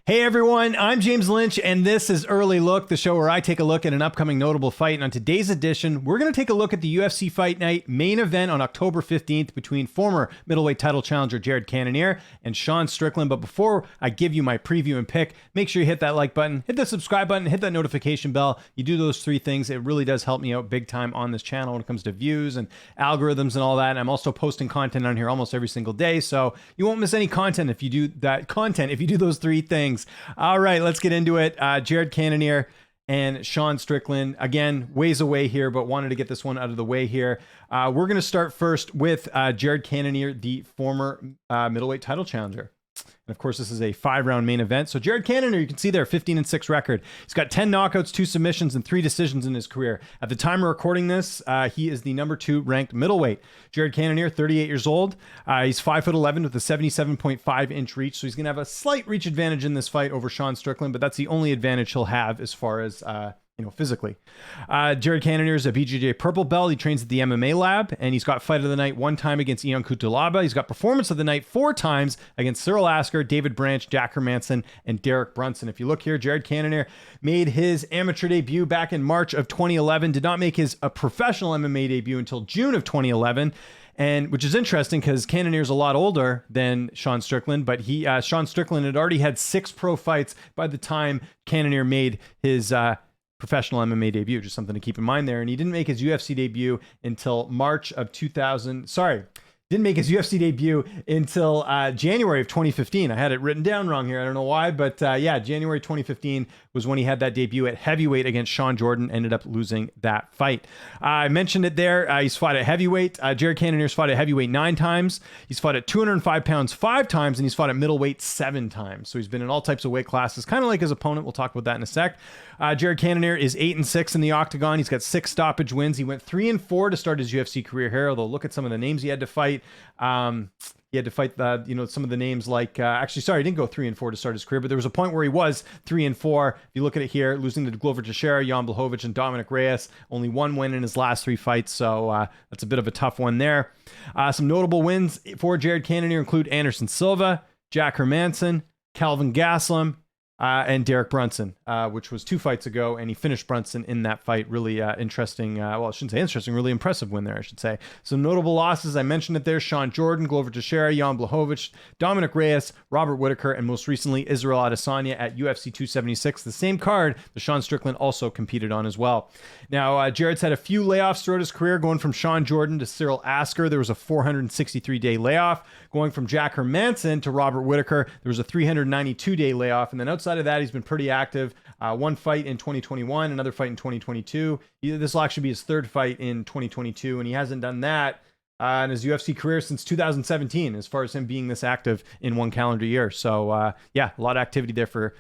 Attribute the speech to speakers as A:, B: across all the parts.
A: Hey everyone, I'm James Lynch, and this is Early Look, the show where I take a look at an upcoming notable fight. And on today's edition, we're going to take a look at the UFC Fight Night main event on October 15th between former middleweight title challenger Jared Cannonier and Sean Strickland. But before I give you my preview and pick, make sure you hit that like button, hit the subscribe button, hit that notification bell. You do those three things, it really does help me out big time on this channel when it comes to views and algorithms and all that. And I'm also posting content on here almost every single day, so you won't miss any content if you do those three things. All right, let's get into it. Jared Cannonier and Sean Strickland, again, ways away here, but wanted to get this one out of the way here. We're going to start first with Jared Cannonier, the former middleweight title challenger. And of course, this is a 5-round main event. So Jared Cannonier, you can see there, 15-6 record. He's got 10 knockouts, 2 submissions, and 3 decisions in his career. At the time of recording this, he is the number 2 ranked middleweight. Jared Cannonier, 38 years old. He's 5'11" with a 77.5-inch reach. So he's going to have a slight reach advantage in this fight over Sean Strickland, but that's the only advantage he'll have as far as physically. Jared Cannonier is a BJJ purple belt. He trains at the MMA lab, and he's got fight of the night 1 time against Ion Cutelaba. He's got performance of the night 4 times against Cyril Asker, David Branch, Jack Hermansen, and Derek Brunson. If you look here, Jared Cannonier made his amateur debut back in March of 2011, did not make his professional MMA debut until June of 2011. And which is interesting because Cannonier's a lot older than Sean Strickland, but Sean Strickland had already had 6 pro fights by the time Cannonier made his professional MMA debut, just something to keep in mind there. And he didn't make his UFC debut until January of 2015. I had it written down wrong here. I don't know why, but January 2015 was when he had that debut at heavyweight against Sean Jordan, ended up losing that fight. I mentioned it there. He's fought at heavyweight. Jared Cannonier's fought at heavyweight 9 times. He's fought at 205 pounds 5 times, and he's fought at middleweight 7 times. So he's been in all types of weight classes, kind of like his opponent. We'll talk about that in a sec. Jared Cannonier is 8-6 in the octagon. He's got 6 stoppage wins. He went 3-4 to start his UFC career here, although look at some of the names he had to fight. He had to fight some of the names like, he didn't go 3-4 to start his career, but there was a point where he was 3-4. If you look at it here, losing to Glover Teixeira, Jan Blachowicz, and Dominic Reyes, only 1 win in his last 3 fights. So that's a bit of a tough one there. Some notable wins for Jared Cannonier include Anderson Silva, Jack Hermansen, Calvin Gastelum, and Derek Brunson, which was 2 fights ago, and he finished Brunson in that fight. Really interesting. I shouldn't say interesting, really impressive win there, I should say. Some notable losses, I mentioned it there: Sean Jordan, Glover Teixeira, Jan Blachowicz, Dominic Reyes, Robert Whitaker, and most recently Israel Adesanya at UFC 276, the same card that Sean Strickland also competed on as well. Now, Jared's had a few layoffs throughout his career, going from Sean Jordan to Cyril Asker. There was a 463-day layoff. Going from Jack Hermansen to Robert Whitaker, there was a 392-day layoff. And then outside of that, he's been pretty active. 1 fight in 2021, another fight in 2022. This will actually be his 3rd fight in 2022, and he hasn't done that in his UFC career since 2017, as far as him being this active in 1 calendar year. So, a lot of activity there for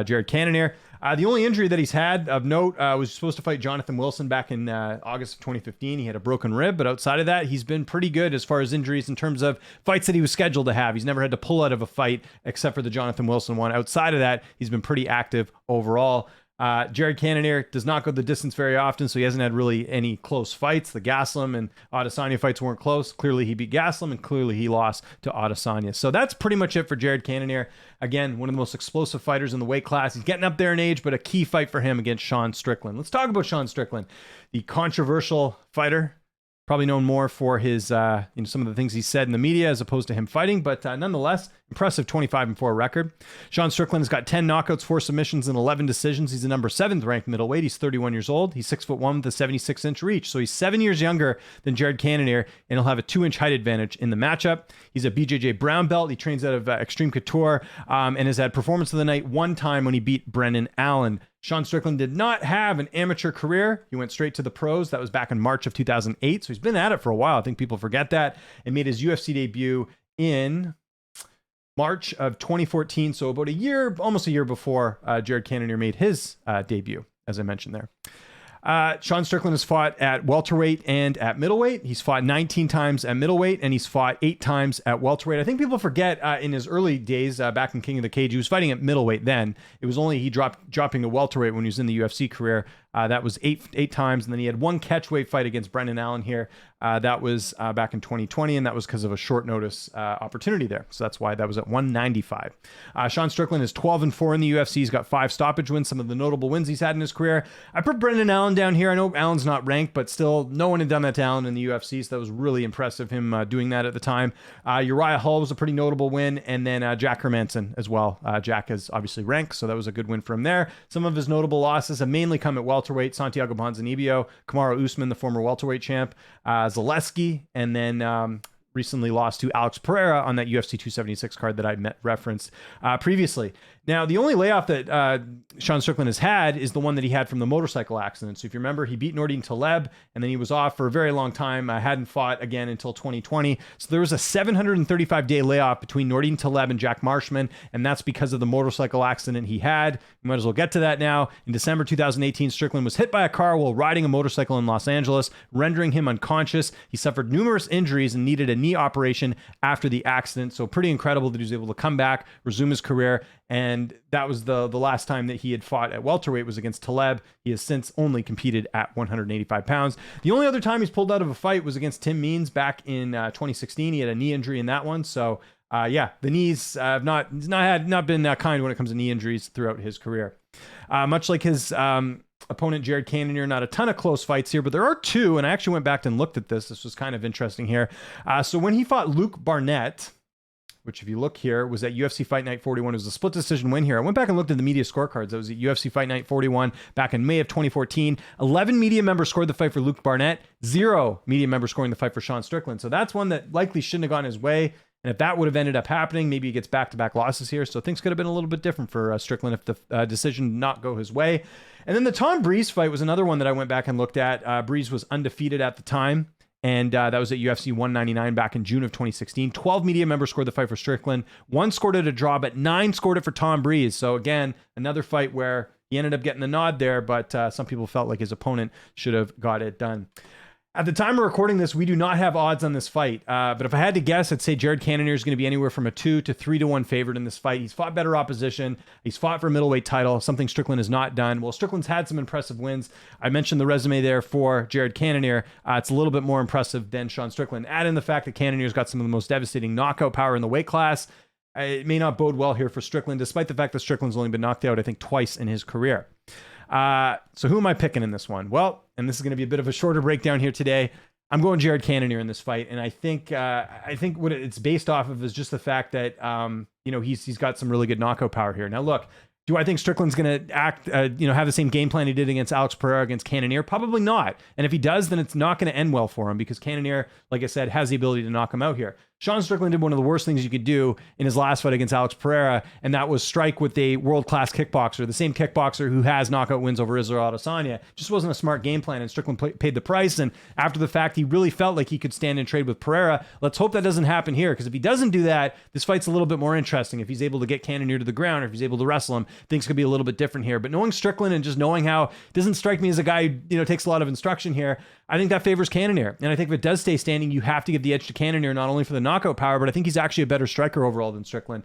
A: Jared Cannonier. The only injury that he's had of note was supposed to fight Jonathan Wilson back in August of 2015. He had a broken rib, but outside of that, he's been pretty good as far as injuries in terms of fights that he was scheduled to have. He's never had to pull out of a fight except for the Jonathan Wilson one. Outside of that, he's been pretty active overall. Jared Cannonier does not go the distance very often, so he hasn't had really any close fights. The Gastelum and Adesanya fights weren't close. Clearly, he beat Gastelum, and clearly he lost to Adesanya. So that's pretty much it for Jared Cannonier. Again, one of the most explosive fighters in the weight class. He's getting up there in age, but a key fight for him against Sean Strickland. Let's talk about Sean Strickland, the controversial fighter. Probably known more for his, some of the things he said in the media as opposed to him fighting, but nonetheless, impressive 25-4 record. Sean Strickland has got 10 knockouts, 4 submissions, and 11 decisions. He's the number 7th ranked middleweight. He's 31 years old. He's 6'1" with a 76-inch reach. So he's 7 years younger than Jared Cannonier, and he'll have a 2-inch height advantage in the matchup. He's a BJJ brown belt. He trains out of Extreme Couture and has had performance of the night 1 time when he beat Brendan Allen. Sean Strickland did not have an amateur career. He went straight to the pros. That was back in March of 2008. So he's been at it for a while. I think people forget that. And made his UFC debut in March of 2014. So about almost a year before Jared Cannonier made his debut, as I mentioned there. Sean Strickland has fought at welterweight and at middleweight. He's fought 19 times at middleweight, and he's fought 8 times at welterweight. I think people forget in his early days back in King of the Cage, he was fighting at middleweight then. It was only he dropping to welterweight when he was in the UFC career That was eight times. And then he had one catchweight fight against Brendan Allen here. That was back in 2020, and that was because of a short notice opportunity there. So that's why that was at 195. Sean Strickland is 12-4 in the UFC. He's got 5 stoppage wins, some of the notable wins he's had in his career. I put Brendan Allen down here. I know Allen's not ranked, but still, no one had done that to Allen in the UFC, so that was really impressive, him doing that at the time. Uriah Hall was a pretty notable win, and then Jack Hermansen as well. Jack is obviously ranked, so that was a good win for him there. Some of his notable losses have mainly come at welterweight: Santiago Ponzinibbio, Kamaru Usman, the former welterweight champ, Zaleski, and then recently lost to Alex Pereira on that UFC 276 card that I referenced previously. Now, the only layoff that Sean Strickland has had is the one that he had from the motorcycle accident. So if you remember, he beat Nordin Taleb, and then he was off for a very long time. Hadn't fought again until 2020. So there was a 735-day layoff between Nordin Taleb and Jack Marshman, and that's because of the motorcycle accident he had. We might as well get to that now. In December 2018, Strickland was hit by a car while riding a motorcycle in Los Angeles, rendering him unconscious. He suffered numerous injuries and needed a knee operation after the accident. So pretty incredible that he was able to come back, resume his career. And that was the last time that he had fought at welterweight was against Taleb. He has since only competed at 185 pounds. The only other time he's pulled out of a fight was against Tim Means back in 2016. He had a knee injury in that one. So the knees have not been kind when it comes to knee injuries throughout his career. Much like his opponent Jared Cannonier, not a ton of close fights here, but there are 2, and I actually went back and looked at this. This was kind of interesting here. So when he fought Luke Barnett, which if you look here, was at UFC Fight Night 41. It was a split decision win here. I went back and looked at the media scorecards. That was at UFC Fight Night 41 back in May of 2014. 11 media members scored the fight for Luke Barnett. 0 media members scoring the fight for Sean Strickland. So that's one that likely shouldn't have gone his way. And if that would have ended up happening, maybe he gets back-to-back losses here. So things could have been a little bit different for Strickland if the decision did not go his way. And then the Tom Breeze fight was another one that I went back and looked at. Breeze was undefeated at the time. And that was at UFC 199 back in June of 2016. 12 media members scored the fight for Strickland. 1 scored it a draw, but 9 scored it for Tom Breeze. So again, another fight where he ended up getting the nod there, but some people felt like his opponent should have got it done. At the time of recording this, we do not have odds on this fight. But if I had to guess, I'd say Jared Cannonier is going to be anywhere from a 2 to 3 to 1 favorite in this fight. He's fought better opposition. He's fought for a middleweight title, something Strickland has not done. Well, Strickland's had some impressive wins. I mentioned the resume there for Jared Cannonier. It's a little bit more impressive than Sean Strickland. Add in the fact that Cannonier's got some of the most devastating knockout power in the weight class. It may not bode well here for Strickland, despite the fact that Strickland's only been knocked out, I think, twice in his career. So who am I picking in this one? Well, and this is going to be a bit of a shorter breakdown here today. I'm going Jared Cannonier in this fight, and I think what it's based off of is just the fact that he's got some really good knockout power here. Now, look, do I think Strickland's going to act, have the same game plan he did against Alex Pereira against Cannonier? Probably not. And if he does, then it's not going to end well for him because Cannonier, like I said, has the ability to knock him out here. Sean Strickland did one of the worst things you could do in his last fight against Alex Pereira, and that was strike with a world-class kickboxer, the same kickboxer who has knockout wins over Israel Adesanya. Just wasn't a smart game plan, and Strickland paid the price, and after the fact, he really felt like he could stand and trade with Pereira. Let's hope that doesn't happen here, because if he doesn't do that, this fight's a little bit more interesting. If he's able to get Cannonier to the ground, or if he's able to wrestle him, things could be a little bit different here. But knowing Strickland and just knowing how it doesn't strike me as a guy who takes a lot of instruction here, I think that favors Cannonier. And I think if it does stay standing, you have to give the edge to Cannonier, not only for the knockout power, but I think he's actually a better striker overall than Strickland.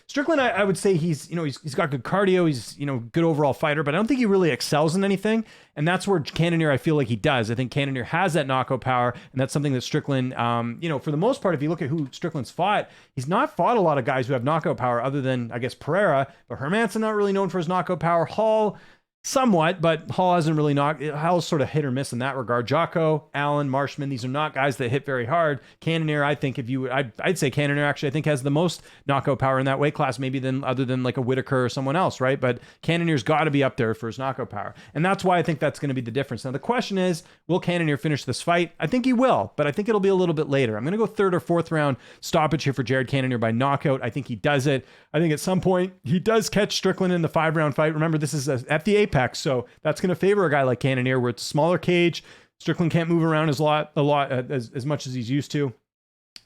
A: Strickland, I would say he's got good cardio. He's, good overall fighter, but I don't think he really excels in anything. And that's where Cannonier, I feel like he does. I think Cannonier has that knockout power, and that's something that Strickland, for the most part, if you look at who Strickland's fought, he's not fought a lot of guys who have knockout power other than, I guess, Pereira, but Hermansen not really known for his knockout power. Hall, somewhat, but Hall hasn't really knocked. Hall's sort of hit or miss in that regard. Jocko, Allen, Marshman, these are not guys that hit very hard. Cannonier, I think I'd say Cannonier actually, I think, has the most knockout power in that weight class, maybe other than like a Whitaker or someone else, right? But Cannonier's got to be up there for his knockout power. And that's why I think that's going to be the difference. Now, the question is, will Cannonier finish this fight? I think he will, but I think it'll be a little bit later. I'm going to go 3rd or 4th round stoppage here for Jared Cannonier by knockout. I think he does it. I think at some point he does catch Strickland in the 5-round fight. Remember, this is at the Apex, so that's going to favor a guy like Cannonier, where it's a smaller cage. Strickland can't move around as much as he's used to.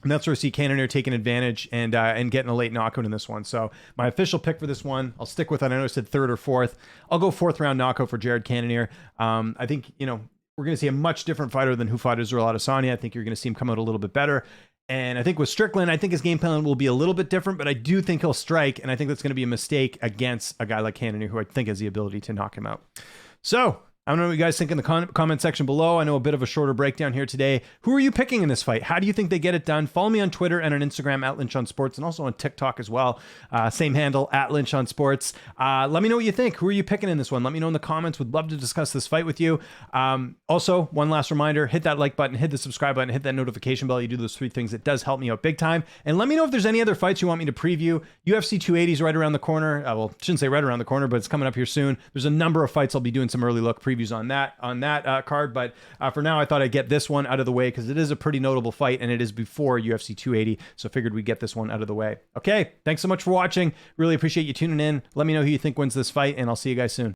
A: And that's where I see Cannonier taking advantage and getting a late knockout in this one. So my official pick for this one, I'll stick with it. I know I said 3rd or 4th. I'll go 4th round knockout for Jared Cannonier. I think, we're going to see a much different fighter than who fought Israel Adesanya. I think you're going to see him come out a little bit better. And I think with Strickland, I think his game plan will be a little bit different, but I do think he'll strike, and I think that's going to be a mistake against a guy like Cannonier, who I think has the ability to knock him out. So I don't know what you guys think in the comment section below. I know a bit of a shorter breakdown here today. Who are you picking in this fight? How do you think they get it done? Follow me on Twitter and on Instagram at Lynch on Sports, and also on TikTok as well. Same handle, at Lynch on Sports. Let me know what you think. Who are you picking in this one? Let me know in the comments. Would love to discuss this fight with you. Also, one last reminder, hit that like button, hit the subscribe button, hit that notification bell. You do those 3 things. It does help me out big time. And let me know if there's any other fights you want me to preview. UFC 280 is right around the corner. Well, shouldn't say right around the corner, but it's coming up here soon. There's a number of fights. I'll be doing some early look previews on that card, but for now I thought I'd get this one out of the way because it is a pretty notable fight and it is before UFC 280, so figured we'd get this one out of the way. Okay, thanks so much for watching. Really appreciate you tuning in. Let me know who you think wins this fight, and I'll see you guys soon.